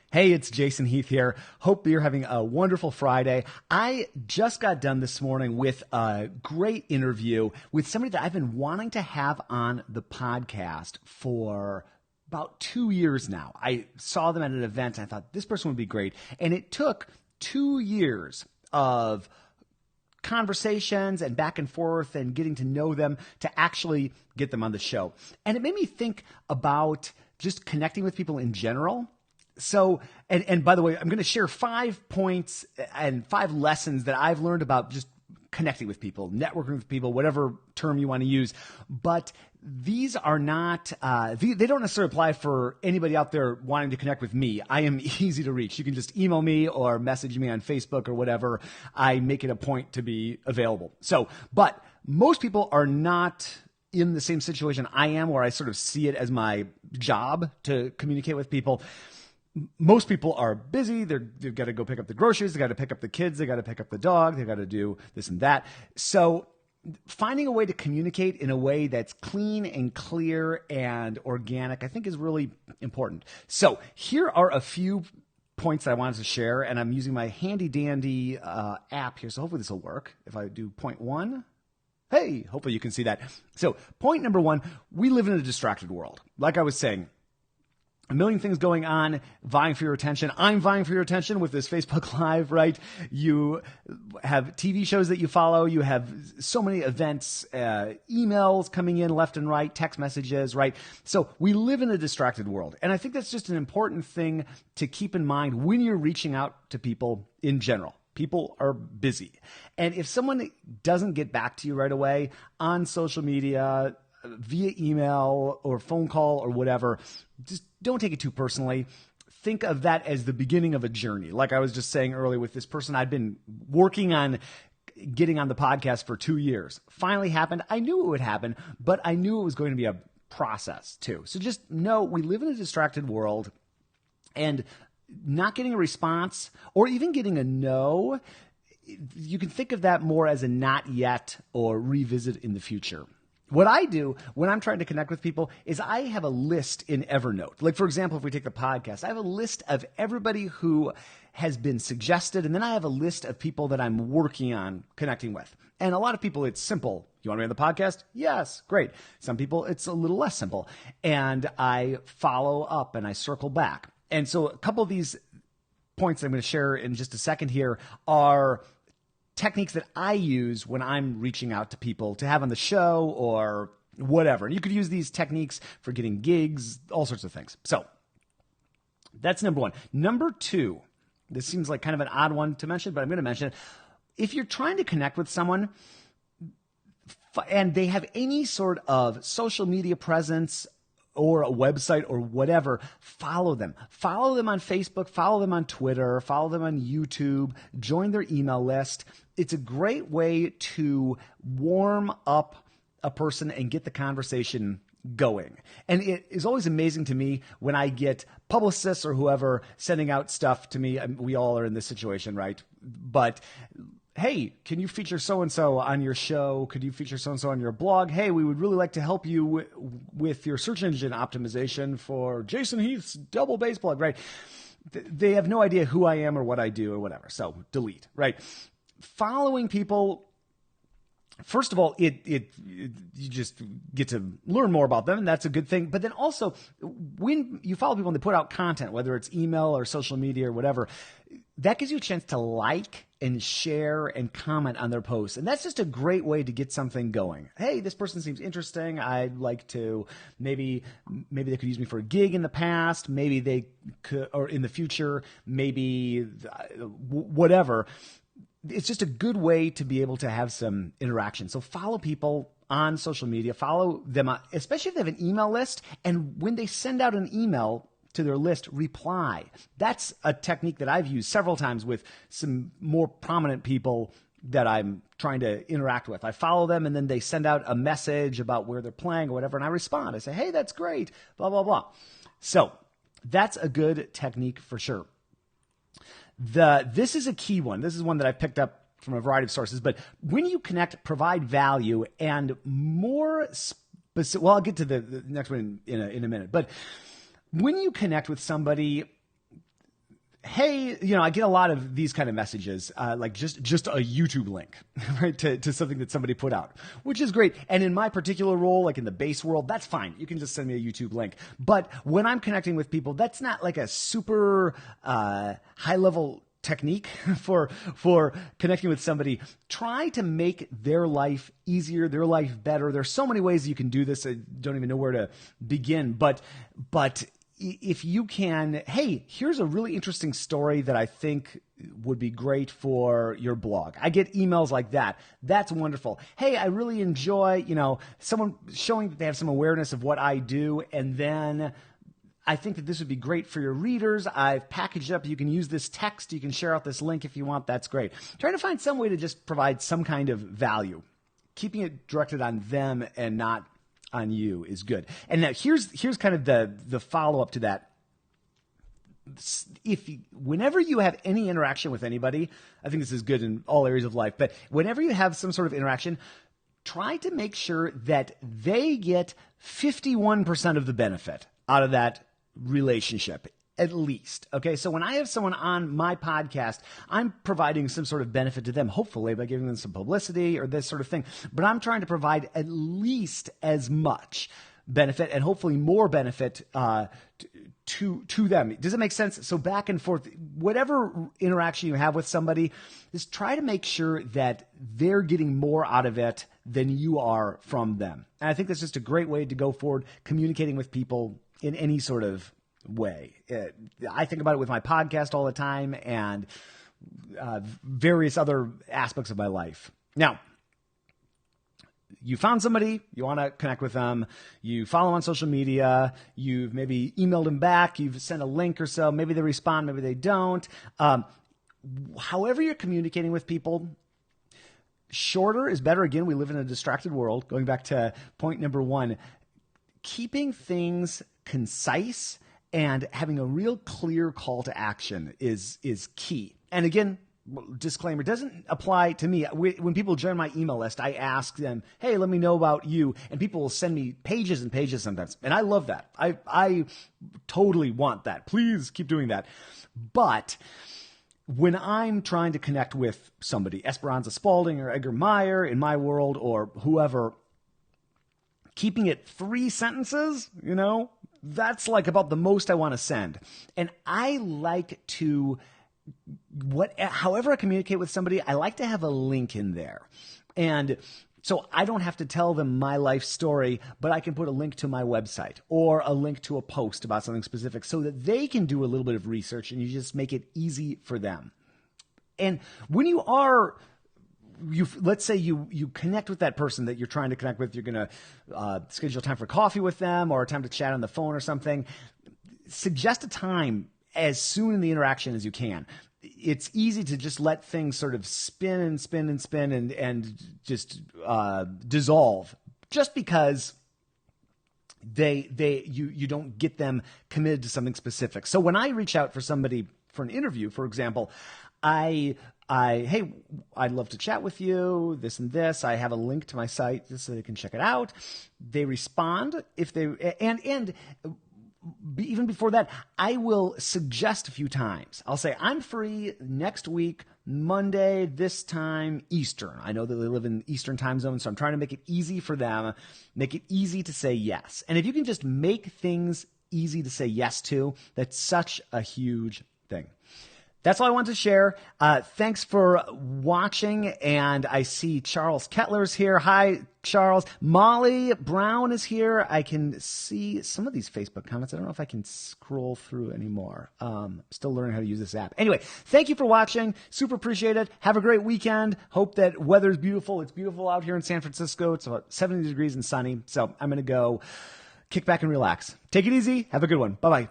Hey, it's Jason Heath here. Hope you're having a wonderful Friday. I just got done this morning with a great interview with somebody that I've been wanting to have on the podcast for about 2 years now. I saw them at an event and I thought this person would be great. And it took 2 years of conversations and back and forth and getting to know them to actually get them on the show. And it made me think about just connecting with people in general. So, and by the way, I'm going to share 5 points and 5 lessons that I've learned about just connecting with people, networking with people, whatever term you want to use. But these are not, they don't necessarily apply for anybody out there wanting to connect with me. I am easy to reach. You can just email me or message me on Facebook or whatever. I make it a point to be available. So, but most people are not in the same situation I am, where I sort of see it as my job to communicate with people. Most people are busy. They've got to go pick up the groceries. They got to pick up the kids. They got to pick up the dog. They got to do this and that. So finding a way to communicate in a way that's clean and clear and organic, I think is really important. So here are a few points that I wanted to share, and I'm using my handy dandy app here. So hopefully this will work. If I do point 1, hey, hopefully you can see that. So point number 1, we live in a distracted world. Like I was saying, a million things going on, vying for your attention. I'm vying for your attention with this Facebook Live, right? You have TV shows that you follow. You have so many events, emails coming in left and right, text messages, right? So we live in a distracted world. And I think that's just an important thing to keep in mind when you're reaching out to people in general. People are busy. And if someone doesn't get back to you right away on social media, via email or phone call or whatever, just don't take it too personally. Think of that as the beginning of a journey. Like I was just saying earlier with this person, I'd been working on getting on the podcast for 2 years. Finally happened. I knew it would happen, but I knew it was going to be a process too. So just know we live in a distracted world, and not getting a response or even getting a no, you can think of that more as a not yet or revisit in the future. What I do when I'm trying to connect with people is I have a list in Evernote. Like, for example, if we take the podcast, I have a list of everybody who has been suggested, and then I have a list of people that I'm working on connecting with. And a lot of people, it's simple. You want to be on the podcast? Yes, great. Some people, it's a little less simple. And I follow up and I circle back. And so a couple of these points I'm going to share in just a second here are techniques that I use when I'm reaching out to people to have on the show or whatever. And you could use these techniques for getting gigs, all sorts of things. So that's number 1. Number 2, this seems like kind of an odd one to mention, but I'm going to mention it. If you're trying to connect with someone and they have any sort of social media presence or a website or whatever, follow them. Follow them on Facebook, follow them on Twitter, follow them on YouTube, join their email list. It's a great way to warm up a person and get the conversation going. And it is always amazing to me when I get publicists or whoever sending out stuff to me. We all are in this situation, right? But hey, can you feature so-and-so on your show? Could you feature so-and-so on your blog? Hey, we would really like to help you with your search engine optimization for Jason Heath's Double Bass blog, right? They have no idea who I am or what I do or whatever. So delete, right? Following people, first of all, you just get to learn more about them, and that's a good thing. But then also, when you follow people and they put out content, whether it's email or social media or whatever, that gives you a chance to like and share and comment on their posts. And that's just a great way to get something going. Hey, this person seems interesting. I'd like to, maybe they could use me for a gig in the past. Maybe they could, or in the future, maybe whatever. It's just a good way to be able to have some interaction. So follow people on social media, follow them, especially if they have an email list. And when they send out an email to their list, reply. That's a technique that I've used several times with some more prominent people that I'm trying to interact with. I follow them and then they send out a message about where they're playing or whatever, and I respond. I say, hey, that's great, blah, blah, blah. So that's a good technique for sure. This is a key one. This is one that I've picked up from a variety of sources, but when you connect, provide value, and more specific, well, I'll get to the next one in a minute, but when you connect with somebody, hey, I get a lot of these kind of messages, like just a YouTube link, right, to something that somebody put out, which is great. And in my particular role, like in the base world, that's fine. You can just send me a YouTube link. But when I'm connecting with people, that's not like a super high level technique for connecting with somebody. Try to make their life easier, their life better. There's so many ways you can do this. I don't even know where to begin, but if you can, hey, here's a really interesting story that I think would be great for your blog. I get emails like that. That's wonderful. Hey, I really enjoy, someone showing that they have some awareness of what I do. And then I think that this would be great for your readers. I've packaged it up. You can use this text. You can share out this link if you want. That's great. Trying to find some way to just provide some kind of value. Keeping it directed on them and not on you is good. And now here's kind of the follow-up to that. Whenever you have any interaction with anybody, I think this is good in all areas of life, but whenever you have some sort of interaction, try to make sure that they get 51% of the benefit out of that relationship. At least. Okay. So when I have someone on my podcast, I'm providing some sort of benefit to them, hopefully by giving them some publicity or this sort of thing. But I'm trying to provide at least as much benefit and hopefully more benefit to them. Does it make sense? So back and forth, whatever interaction you have with somebody, just try to make sure that they're getting more out of it than you are from them. And I think that's just a great way to go forward, communicating with people in any sort of way. I think about it with my podcast all the time and various other aspects of my life. Now, you found somebody, you want to connect with them, you follow on social media, you've maybe emailed them back, you've sent a link or so, maybe they respond, maybe they don't. However you're communicating with people, shorter is better. Again, we live in a distracted world. Going back to point number one, keeping things concise and having a real clear call to action is key. And again, disclaimer, doesn't apply to me. When people join my email list, I ask them, hey, let me know about you. And people will send me pages and pages sometimes. And I love that. I totally want that. Please keep doing that. But when I'm trying to connect with somebody, Esperanza Spalding or Edgar Meyer in my world or whoever, keeping it 3 sentences, that's like about the most I want to send. And I like to, however I communicate with somebody, I like to have a link in there. And so I don't have to tell them my life story, but I can put a link to my website or a link to a post about something specific so that they can do a little bit of research and you just make it easy for them. And when you are, let's say you connect with that person that you're trying to connect with, you're going to schedule time for coffee with them or a time to chat on the phone or something. Suggest a time as soon in the interaction as you can. It's easy to just let things sort of spin and spin and spin and just dissolve just because you don't get them committed to something specific. So when I reach out for somebody for an interview, for example, hey, I'd love to chat with you, this and this. I have a link to my site just so they can check it out. They respond if they, and even before that, I will suggest a few times. I'll say, I'm free next week, Monday, this time, Eastern. I know that they live in Eastern time zone, so I'm trying to make it easy for them, make it easy to say yes. And if you can just make things easy to say yes to, that's such a huge thing. That's all I wanted to share. Thanks for watching. And I see Charles Kettler's here. Hi, Charles. Molly Brown is here. I can see some of these Facebook comments. I don't know if I can scroll through anymore. Still learning how to use this app. Anyway, thank you for watching. Super appreciate it. Have a great weekend. Hope that weather's beautiful. It's beautiful out here in San Francisco. It's about 70 degrees and sunny. So I'm going to go kick back and relax. Take it easy. Have a good one. Bye-bye.